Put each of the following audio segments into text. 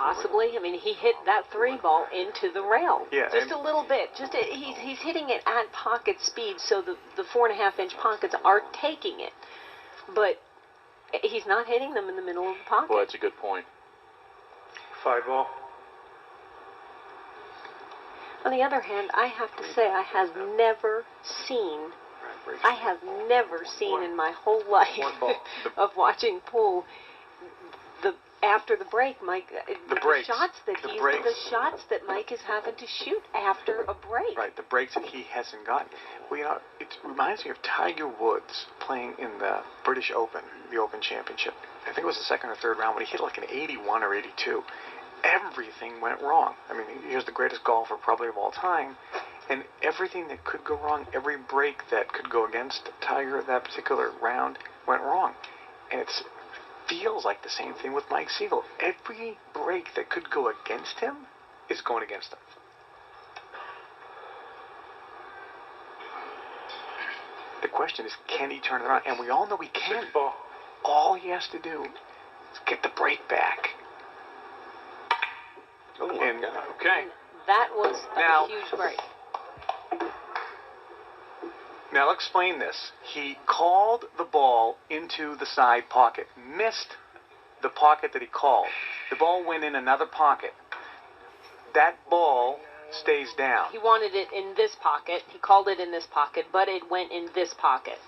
possibly. I mean, he hit that 3 ball into the rail. Yeah, just a little bit. He's hitting it at pocket speed, so the 4.5-inch pockets are taking it. But he's not hitting them in the middle of the pocket. Well, that's a good point. 5 ball. On the other hand, I have to say I have never seen in my whole life of watching pool after the break, Mike, the shots that Mike is having to shoot after a break. Right, the breaks that he hasn't gotten. Well, you know, it reminds me of Tiger Woods playing in the British Open, the Open Championship. I think it was the second or third round when he hit like an 81 or 82. Everything went wrong. I mean, he was the greatest golfer probably of all time, and everything that could go wrong, every break that could go against Tiger that particular round went wrong. And it feels like the same thing with Mike Sigel. Every break that could go against him is going against him. The question is, can he turn it around? And we all know he can. 6 ball. All he has to do is get the break back. Oh, and, okay. That was a huge break. Now, I'll explain this. He called the ball into the side pocket, missed the pocket that he called. The ball went in another pocket. That ball stays down. He wanted it in this pocket. He called it in this pocket, but it went in this pocket.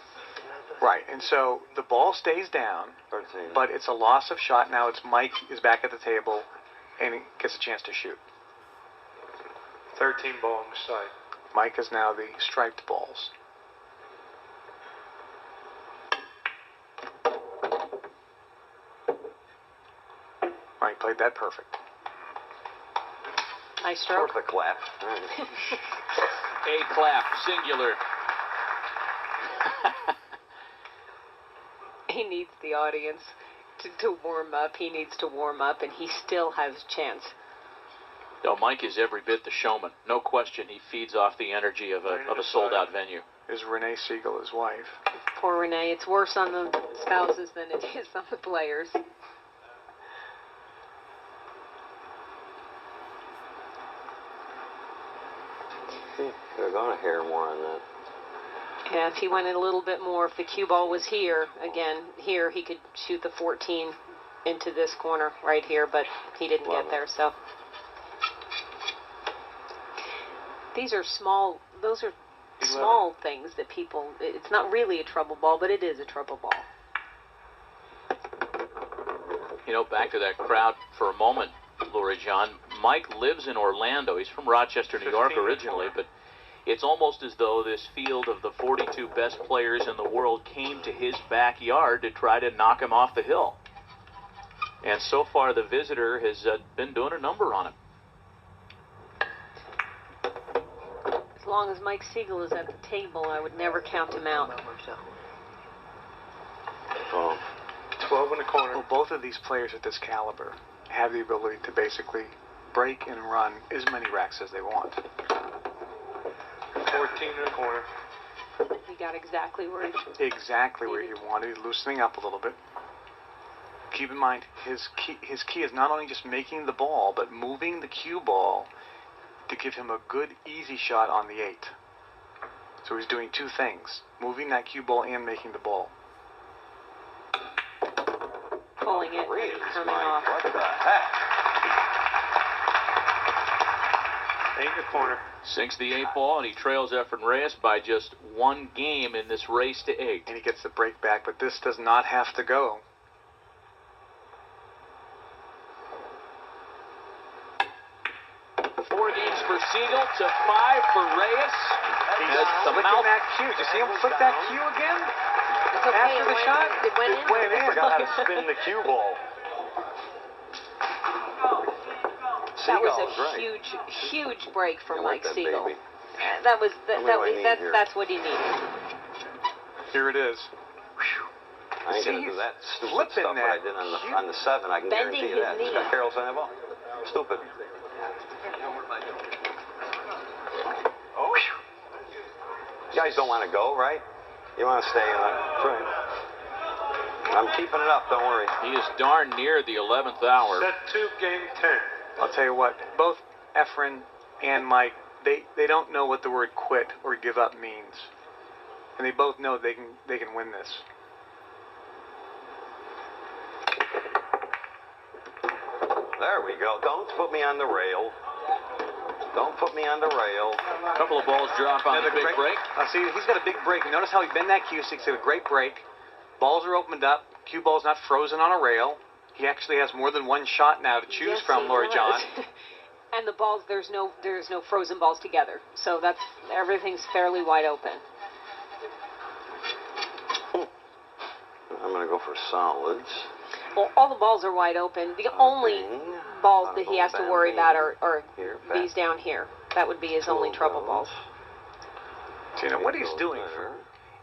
Right, and so the ball stays down, 13. but it's a loss of shot. Now it's Mike is back at the table, and he gets a chance to shoot. 13 ball on the side. Mike is now the striped balls. Mike played that perfect. Nice stroke. Worth a clap. A clap, singular. He needs the audience to warm up. He needs to warm up, and he still has a chance. No, Mike is every bit the showman. No question, he feeds off the energy of a sold-out venue. Is Renee Sigel his wife? Poor Renee. It's worse on the spouses than it is on the players. They're going to hair more on that. Yeah, if he went in a little bit more, if the cue ball was here, again, here, he could shoot the 14 into this corner right here, but he didn't get there, so. These are small, those are small things that people, it's not really a trouble ball, but it is a trouble ball. You know, back to that crowd for a moment, Lori John. Mike lives in Orlando. He's from Rochester, New York originally, but it's almost as though this field of the 42 best players in the world came to his backyard to try to knock him off the hill. And so far, the visitor has been doing a number on him. As long as Mike Sigel is at the table, I would never count him out. 12 in the corner. Well, both of these players at this caliber have the ability to basically break and run as many racks as they want. 14 in the corner. He got exactly where he wanted, loosening up a little bit. Keep in mind, his key is not only just making the ball, but moving the cue ball to give him a good, easy shot on the 8. So he's doing two things, moving that cue ball and making the ball. pulling it, coming off. What the heck? In the corner. Sinks the 8 ball, and he trails Efren Reyes by just 1 game in this race to 8. And he gets the break back, but this does not have to go. Four games for Sigel to 5 for Reyes. He's flicking that cue. Did you see him flick that cue again? It's okay. After the shot? It went in. I forgot how to spin the cue ball. That was a huge break for Mike Sigel. That's what he needed. Here it is. I ain't gonna do that stupid stuff that I did on the 7. I can guarantee you that. It's got Carroll's on the ball. Stupid. Oh. You guys don't want to go, right? You want to stay in that. That's right. I'm keeping it up, don't worry. He is darn near the 11th hour. Set 2, game 10. I'll tell you what, both Efren and Mike, they don't know what the word quit or give up means. And they both know they can win this. There we go. Don't put me on the rail. Don't put me on the rail. A couple of balls drop on the big break. See, he's got a big break. Notice how he bent that cue stick. He's got a great break. Balls are opened up. Cue ball's not frozen on a rail. He actually has more than one shot now to choose from, Lori John. And the balls, there's no frozen balls together. So everything's fairly wide open. I'm going to go for solids. Well, all the balls are wide open. The only balls that he has to worry about are these down here. That would be his only trouble balls. So, what he's doing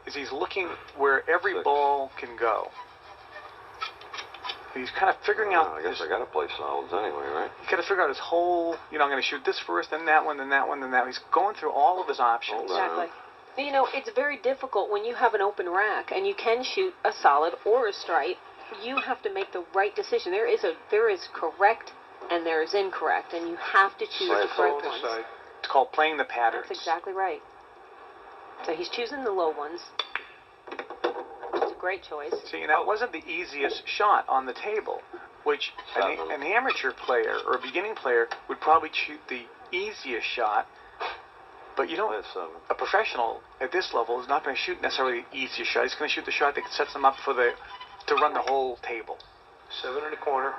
is he's looking where every ball can go. He's kind of figuring out. I guess I got to play solids anyway, right? He's got to figure out his whole. I'm going to shoot this first, then that one, then that one, then that one. He's going through all of his options. Exactly. It's very difficult when you have an open rack and you can shoot a solid or a straight. You have to make the right decision. There is correct and there is incorrect, and you have to choose the correct ones. It's called playing the patterns. That's exactly right. So he's choosing the low ones. It's a great choice. See, that wasn't the easiest shot on the table, which an amateur player or a beginning player would probably shoot the easiest shot. But a professional at this level is not going to shoot necessarily the easiest shot. He's going to shoot the shot that sets them up to run the whole table. 7 in the corner.